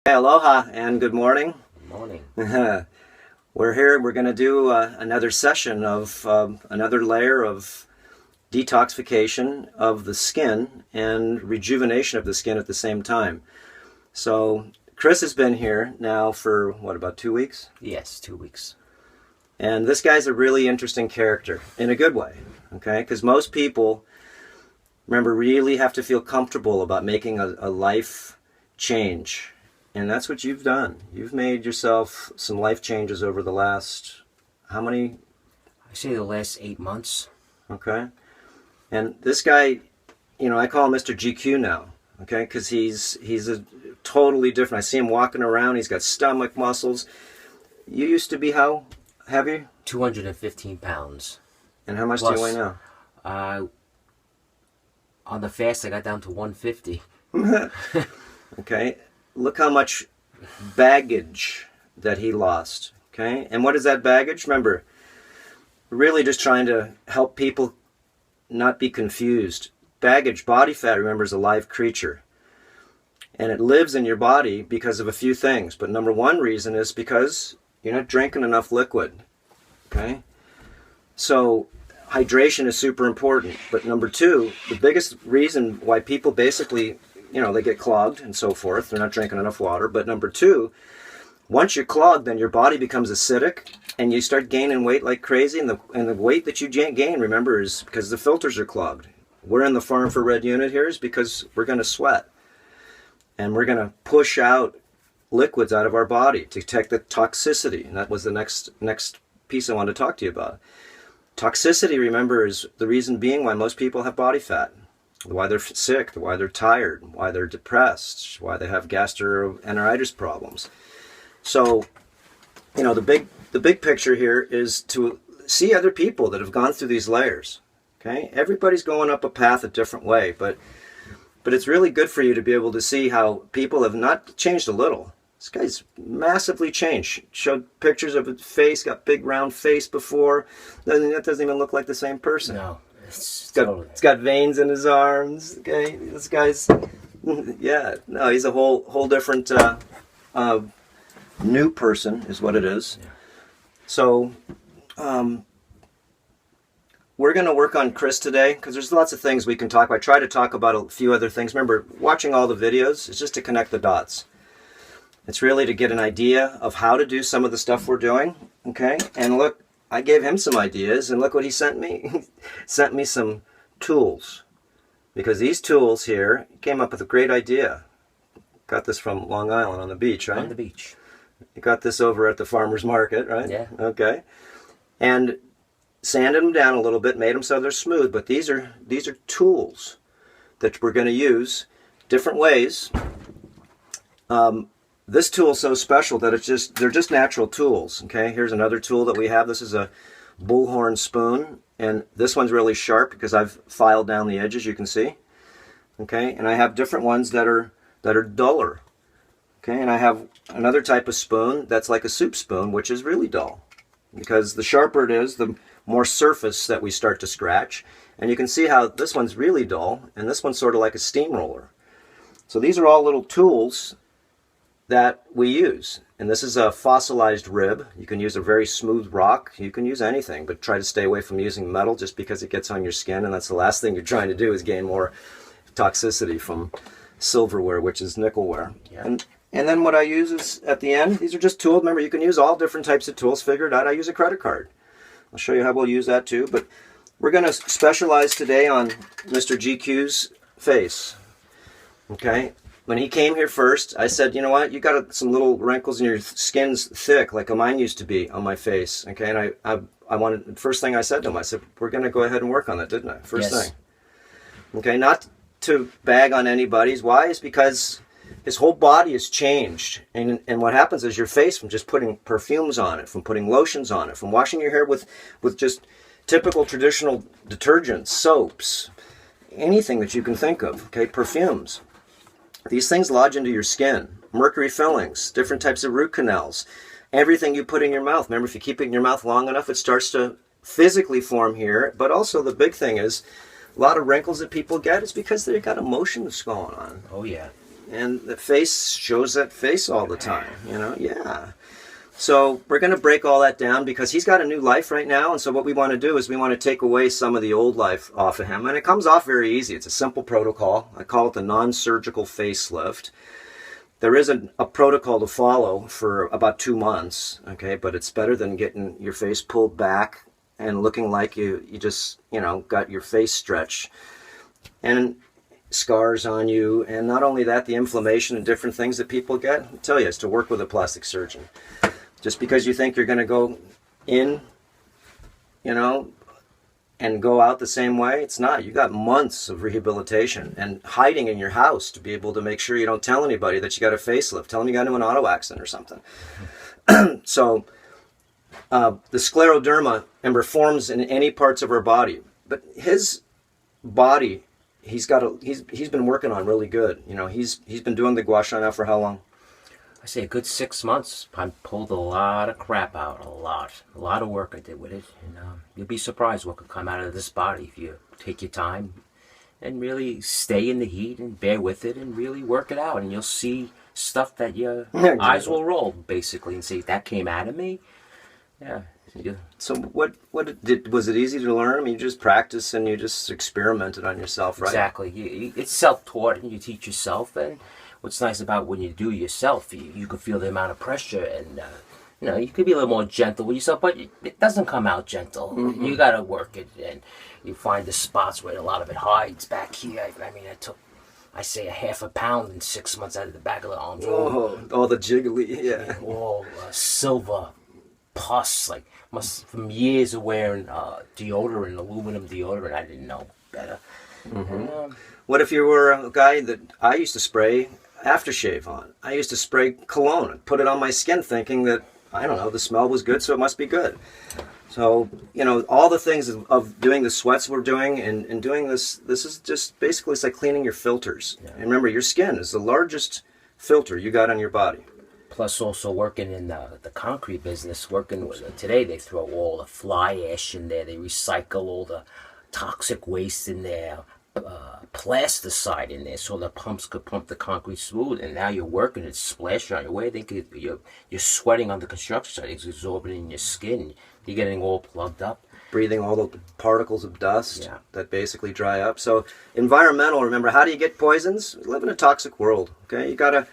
Hey, aloha and good morning. Good morning. We're here. We're going to do another session of another layer of detoxification of the skin and rejuvenation of the skin at the same time. So Chris has been here now for, what, about 2 weeks? Yes, 2 weeks. And this guy's a really interesting character in a good way, okay? Because most people, remember, really have to feel comfortable about making a life change. And that's what you've done. You've made yourself some life changes over the last, how many? I say the last 8 months. Okay. And this guy, I call him Mr. GQ now, okay? Because he's a totally different. I see him walking around. He's got stomach muscles. You used to be how heavy? 215 pounds. And how much do you weigh now? On the fast, I got down to 150. Okay. Look how much baggage that he lost, okay? And what is that baggage? Remember, really just trying to help people not be confused. Baggage, body fat, remember, is a live creature. And it lives in your body because of a few things. But number one reason is because you're not drinking enough liquid, okay? So hydration is super important. But number two, the biggest reason why people basically, they get clogged and so forth. They're not drinking enough water. But number two, once you're clogged, then your body becomes acidic and you start gaining weight like crazy. And the weight that you gain, remember, is because the filters are clogged. We're in the farm for red unit here is because we're going to sweat. And we're going to push out liquids out of our body to detect the toxicity. And that was the next piece I wanted to talk to you about. Toxicity, remember, is the reason being why most people have body fat. Why they're sick, why they're tired, why they're depressed, why they have gastroenteritis problems. So, the big picture here is to see other people that have gone through these layers. Okay, everybody's going up a path a different way, but it's really good for you to be able to see how people have not changed a little. This guy's massively changed. Showed pictures of his face, got big round face before. That doesn't even look like the same person. No. It's got veins in his arms. Okay, this guy's, he's a whole different new person is what it is. Yeah. So, we're going to work on Chris today because there's lots of things we can talk about. I try to talk about a few other things. Remember, watching all the videos is just to connect the dots. It's really to get an idea of how to do some of the stuff we're doing. Okay, and look. I gave him some ideas, and look what he sent me. He sent me some tools. Because these tools here, he came up with a great idea. Got this from Long Island on the beach, right? On the beach. You got this over at the farmer's market, right? Yeah. Okay. And sanded them down a little bit, made them so they're smooth. But these are tools that we're going to use different ways. This tool is so special that they're just natural tools. Okay, here's another tool that we have. This is a bullhorn spoon, and this one's really sharp because I've filed down the edges, you can see. Okay, and I have different ones that are duller. Okay, and I have another type of spoon that's like a soup spoon, which is really dull. Because the sharper it is, the more surface that we start to scratch. And you can see how this one's really dull, and this one's sort of like a steamroller. So these are all little tools that we use. And this is a fossilized rib. You can use a very smooth rock. You can use anything, but try to stay away from using metal just because it gets on your skin, and that's the last thing you're trying to do is gain more toxicity from silverware, which is nickelware. Yeah. And then what I use is, at the end, these are just tools. Remember, you can use all different types of tools. Figure it out. I use a credit card. I'll show you how we'll use that too, but we're going to specialize today on Mr. GQ's face. Okay? When he came here first, I said, you know what, you got some little wrinkles and your skin's thick like mine used to be on my face. Okay, and I wanted, first thing I said to him, I said, we're going to go ahead and work on that, didn't I? First thing. Okay, not to bag on anybody's. Why? Is because his whole body has changed. And what happens is your face, from just putting perfumes on it, from putting lotions on it, from washing your hair with just typical traditional detergents, soaps, anything that you can think of, okay, perfumes. These things lodge into your skin. Mercury fillings, different types of root canals, everything you put in your mouth. Remember, if you keep it in your mouth long enough, it starts to physically form here. But also the big thing is, a lot of wrinkles that people get is because they've got emotions going on. Oh, yeah. and the face shows that face all the time, yeah. So we're going to break all that down because he's got a new life right now, and so what we want to do is we want to take away some of the old life off of him, and it comes off very easy. It's a simple protocol. I call it the non-surgical facelift. There is a protocol to follow for about 2 months, okay, but it's better than getting your face pulled back and looking like you just, got your face stretched and scars on you. And not only that, the inflammation and different things that people get, I tell you, it's to work with a plastic surgeon. Just because you think you're going to go in, and go out the same way, it's not. You got months of rehabilitation and hiding in your house to be able to make sure you don't tell anybody that you got a facelift. Tell them you got into an auto accident or something. So the scleroderma, remember, forms in any parts of our body. But his body, he's been working on really good. He's been doing the gua sha now for how long? I say a good 6 months. I pulled a lot of crap out, a lot of work I did with it, and you'll be surprised what could come out of this body if you take your time and really stay in the heat and bear with it and really work it out, and you'll see stuff that your eyes will roll basically and say, that came out of me. Yeah. So what was it easy to learn? I mean, you just practice and you just experimented on yourself, right? Exactly. It's self-taught, and you teach yourself. And what's nice about when you do yourself, you can feel the amount of pressure, and you could be a little more gentle with yourself, but it doesn't come out gentle. Mm-hmm. You got to work it, and you find the spots where a lot of it hides back here. I mean, I took, I say, a half a pound in 6 months out of the back of the arms. All the jiggly, yeah. All silver pus, from years of wearing deodorant, aluminum deodorant. I didn't know better. Mm-hmm. What if you were a guy that I used to spray aftershave on? I used to spray cologne and put it on my skin thinking that, I don't know, the smell was good, so it must be good. So, all the things of doing the sweats we're doing and doing this is just basically, it's like cleaning your filters. Yeah. And remember, your skin is the largest filter you got on your body. Plus also working in the concrete business, today they throw all the fly ash in there, they recycle all the toxic waste in there, plasticide in there, so the pumps could pump the concrete smooth, and now you're working, it's splashing on your way. You're sweating on the construction site, it's absorbing in your skin, you're getting all plugged up. Breathing all the particles of dust that basically dry up. So environmental, remember, how do you get poisons? We live in a toxic world, okay? You gotta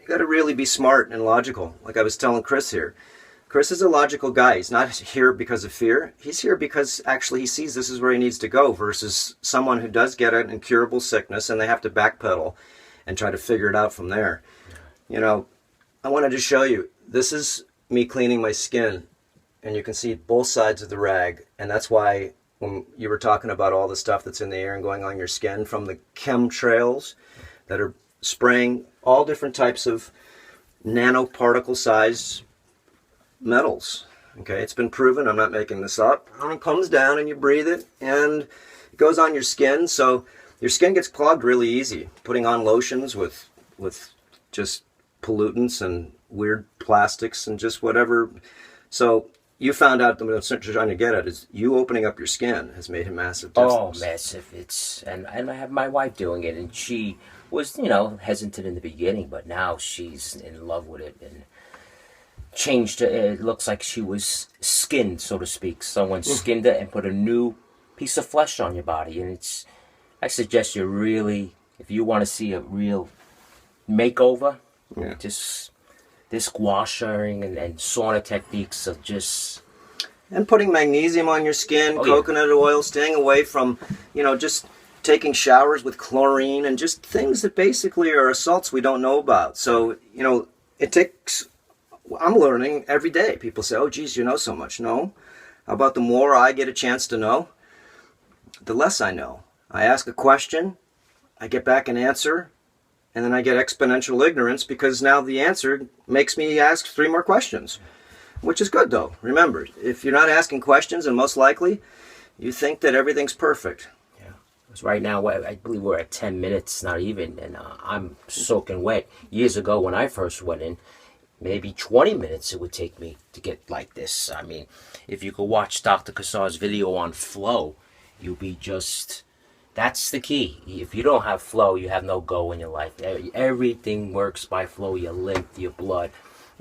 really be smart and logical. Like I was telling Chris here. Chris is a logical guy. He's not here because of fear. He's here because actually he sees this is where he needs to go, versus someone who does get an incurable sickness and they have to backpedal and try to figure it out from there. I wanted to show you. This is me cleaning my skin, and you can see both sides of the rag, and that's why when you were talking about all the stuff that's in the air and going on your skin from the chemtrails that are spraying all different types of nanoparticle sized metals. Okay, it's been proven, I'm not making this up. And it comes down and you breathe it and it goes on your skin, so your skin gets clogged really easy. Putting on lotions with just pollutants and weird plastics and just whatever. So you found out that what I'm trying to get at is you opening up your skin has made a massive difference. Oh, massive. And I have my wife doing it, and she was, hesitant in the beginning, but now she's in love with it and changed it. It looks like she was skinned, so to speak. Someone skinned it and put a new piece of flesh on your body. And I suggest you really, if you want to see a real makeover, just this gua shaing and sauna techniques of just... And putting magnesium on your skin, coconut oil, staying away from, just taking showers with chlorine and just things that basically are assaults we don't know about. So, it takes... I'm learning every day. People say, oh, geez, you know so much. No. How about the more I get a chance to know, the less I know. I ask a question, I get back an answer, and then I get exponential ignorance because now the answer makes me ask 3 more questions, which is good, though. Remember, if you're not asking questions, and most likely, you think that everything's perfect. Yeah. Because right now, I believe we're at 10 minutes, not even, and I'm soaking wet. Years ago, when I first went in, maybe 20 minutes it would take me to get like this. I mean, if you could watch Dr. Cassar's video on flow, you'll be just That's the key. If you don't have flow, you have no go in your life. Everything works by flow, your lymph, your blood.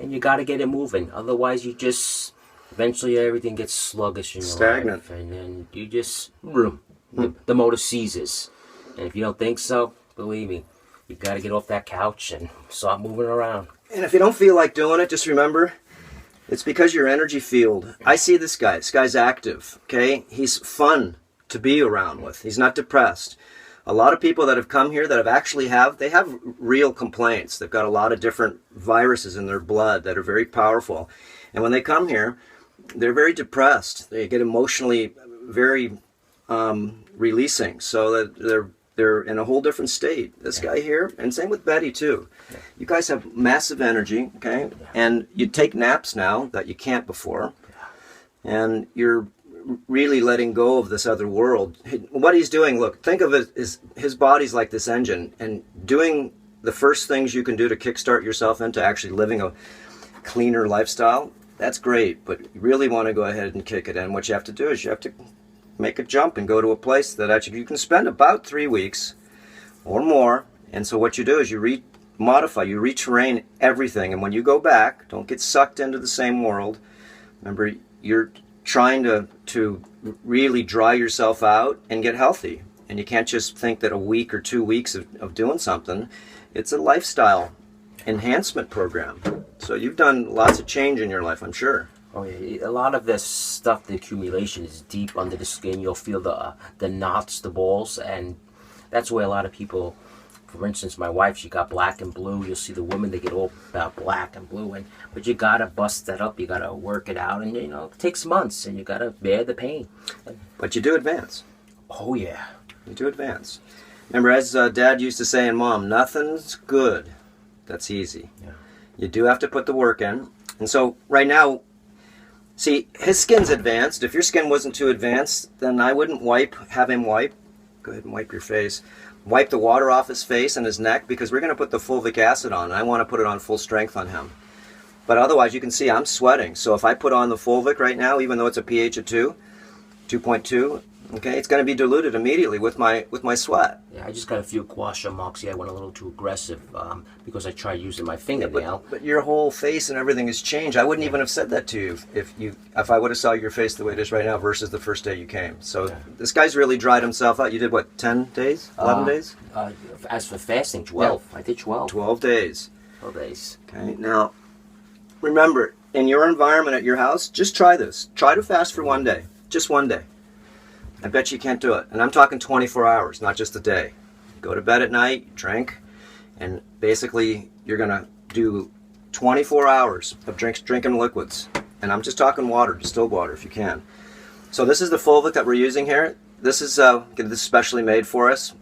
And you got to get it moving. Otherwise, you just, eventually everything gets sluggish in your Stagnant. life. And then you just, the motor seizes. And if you don't think so, believe me, you got to get off that couch and start moving around. And if you don't feel like doing it, just remember, it's because your energy field. I see this guy. This guy's active, okay? He's fun to be around with. He's not depressed. A lot of people that have come here that they have real complaints. They've got a lot of different viruses in their blood that are very powerful. And when they come here, they're very depressed. They get emotionally very releasing, so that they're in a whole different state. This guy here, and same with Betty too. You guys have massive energy, okay? And you take naps now that you can't before. And you're really letting go of this other world. What he's doing, look, think of it as his body's like this engine, and doing the first things you can do to kickstart yourself into actually living a cleaner lifestyle, that's great, but you really want to go ahead and kick it in. What you have to do is you have to make a jump and go to a place that actually you can spend about 3 weeks or more. And so what you do is you modify, you reterrain everything, and when you go back, don't get sucked into the same world. Remember, you're trying to really dry yourself out and get healthy. And you can't just think that a week or 2 weeks of doing something. It's a lifestyle enhancement program. So you've done lots of change in your life, I'm sure. Oh yeah, a lot of this stuff, the accumulation is deep under the skin. You'll feel the knots, the balls, and that's where a lot of people, for instance, my wife, she got black and blue. You'll see the women, they get all about black and blue, but you gotta bust that up. You gotta work it out, and it takes months, and you gotta bear the pain. But you do advance. Oh yeah, you do advance. Remember, as Dad used to say, and Mom, nothing's good that's easy. Yeah. You do have to put the work in, and so right now, see, his skin's advanced. If your skin wasn't too advanced, then I wouldn't have him wipe. Go ahead and wipe your face. Wipe the water off his face and his neck, because we're going to put the fulvic acid on. And I want to put it on full strength on him. But otherwise, you can see I'm sweating. So if I put on the fulvic right now, even though it's a pH of 2.2, okay, it's going to be diluted immediately with my sweat. Yeah, I just got a few gua sha marks. Yeah, I went a little too aggressive because I tried using my fingernail. But your whole face and everything has changed. I wouldn't even have said that to you if I would have saw your face the way it is right now versus the first day you came. So This guy's really dried himself out. You did what, 10 days? 11 days? As for fasting, 12. Yeah. I did 12. 12 days. 12 days. Okay, now remember, in your environment at your house, just try this. Try to fast for 1 day. Just 1 day. I bet you can't do it. And I'm talking 24 hours, not just a day. Go to bed at night, drink, and basically you're going to do 24 hours of drinking liquids. And I'm just talking water, distilled water if you can. So this is the fulvic that we're using here. This is specially made for us.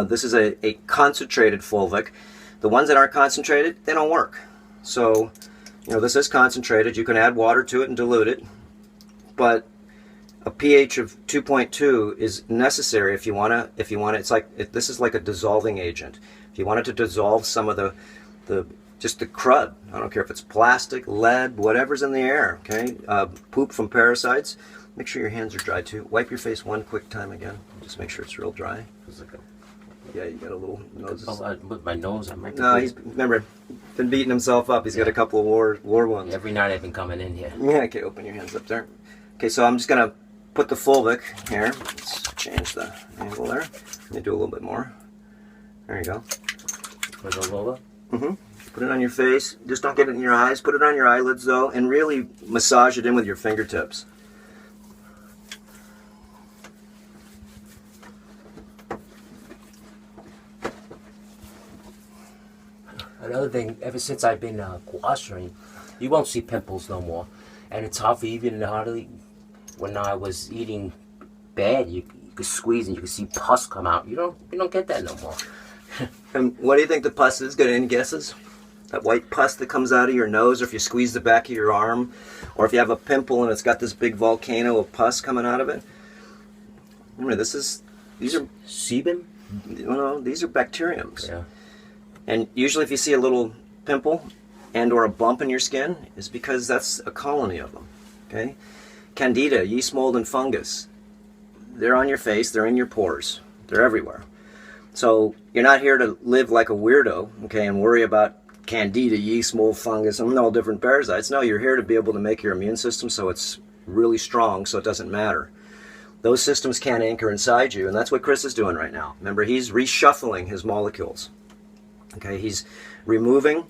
This is a concentrated fulvic. The ones that aren't concentrated, they don't work. So, this is concentrated. You can add water to it and dilute it. But a pH of 2.2 is necessary if you want to. This is like a dissolving agent. If you wanted to dissolve some of the crud, I don't care if it's plastic, lead, whatever's in the air, okay? Poop from parasites. Make sure your hands are dry too. Wipe your face one quick time again. Just make sure it's real dry. Yeah, you got a little nose. With my nose, I might. No, remember, been beating himself up. He's got a couple of war wounds. Every night I've been coming in here. Yeah, okay, open your hands up there. Okay, so I'm just gonna put the fulvic here. Let's change the angle there. Let me do a little bit more. There you go. Put it all over? Mm-hmm. Put it on your face. Just don't get it in your eyes. Put it on your eyelids, though, and really massage it in with your fingertips. Another thing, ever since I've been gua sha'ing, you won't see pimples no more. And it's hard for even hardly, when I was eating bad, you could squeeze and you could see pus come out. You don't get that no more. And what do you think the pus is? Got any guesses? That white pus that comes out of your nose, or if you squeeze the back of your arm, or if you have a pimple and it's got this big volcano of pus coming out of it. Remember, these are sebum? No, these are bacteriums. Yeah. And usually if you see a little pimple and or a bump in your skin, it's because that's a colony of them. Okay? Candida, yeast mold, and fungus. They're on your face, they're in your pores. They're everywhere. So you're not here to live like a weirdo, okay, and worry about candida, yeast, mold, fungus, and all different parasites. No, you're here to be able to make your immune system so it's really strong, so it doesn't matter. Those systems can't anchor inside you, and that's what Chris is doing right now. Remember, he's reshuffling his molecules. Okay, he's removing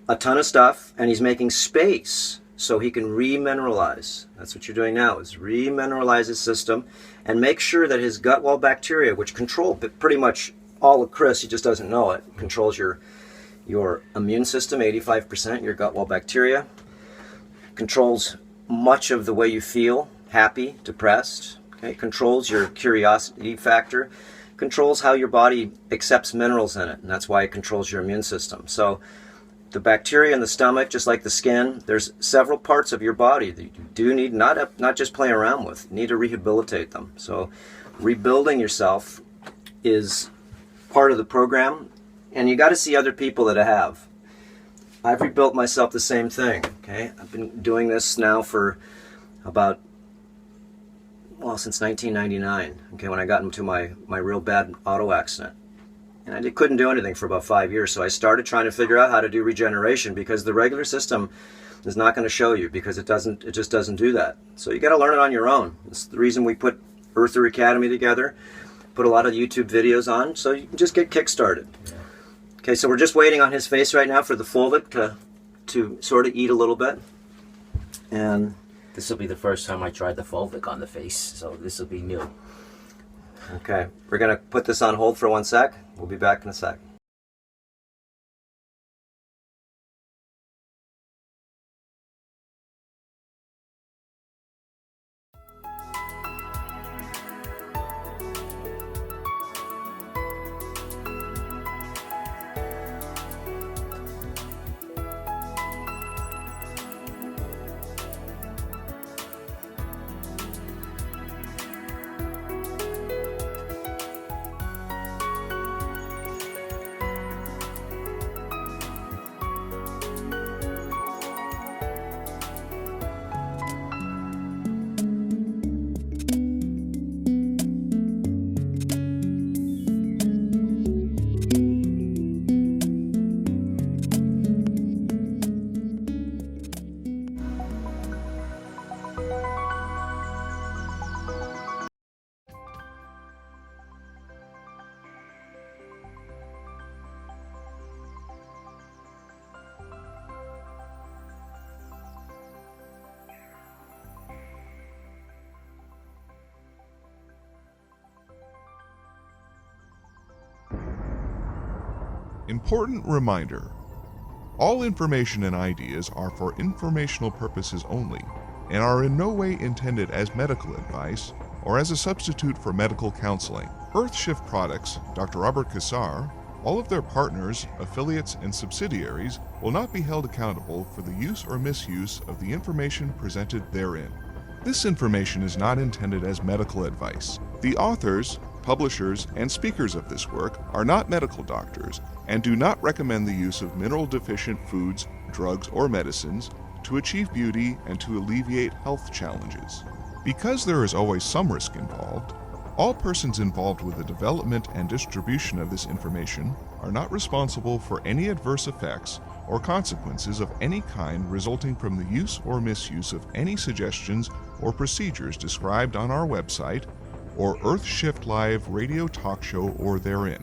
a ton of stuff, and he's making space so he can remineralize. That's what you're doing now, is remineralize his system and make sure that his gut wall bacteria, which control pretty much all of Chris, he just doesn't know it, controls your immune system, 85%, your gut wall bacteria, controls much of the way you feel, happy, depressed, okay, controls your curiosity factor, controls how your body accepts minerals in it, and that's why it controls your immune system. So the bacteria in the stomach, just like the skin, there's several parts of your body that you do need not just play around with, you need to rehabilitate them. So rebuilding yourself is part of the program, and you got to see other people that have. I've rebuilt myself the same thing, okay? I've been doing this now for about, since 1999, okay, when I got into my real bad auto accident. And I couldn't do anything for about 5 years, so I started trying to figure out how to do regeneration, because the regular system is not going to show you, because it just doesn't do that. So you got to learn it on your own. It's the reason we put Earther Academy together, put a lot of YouTube videos on, so you can just get kick-started. Yeah. Okay, so we're just waiting on his face right now for the fulvic to sort of eat a little bit. And this will be the first time I tried the fulvic on the face, so this will be new. Okay, we're going to put this on hold for 1 sec. We'll be back in a sec. Important reminder. All information and ideas are for informational purposes only and are in no way intended as medical advice or as a substitute for medical counseling. Earthshift Products, Dr. Robert Cassar, all of their partners, affiliates, and subsidiaries will not be held accountable for the use or misuse of the information presented therein. This information is not intended as medical advice. The authors, publishers, and speakers of this work are not medical doctors and do not recommend the use of mineral-deficient foods, drugs, or medicines to achieve beauty and to alleviate health challenges. Because there is always some risk involved, all persons involved with the development and distribution of this information are not responsible for any adverse effects or consequences of any kind resulting from the use or misuse of any suggestions or procedures described on our website or Earthshift Live radio talk show or therein.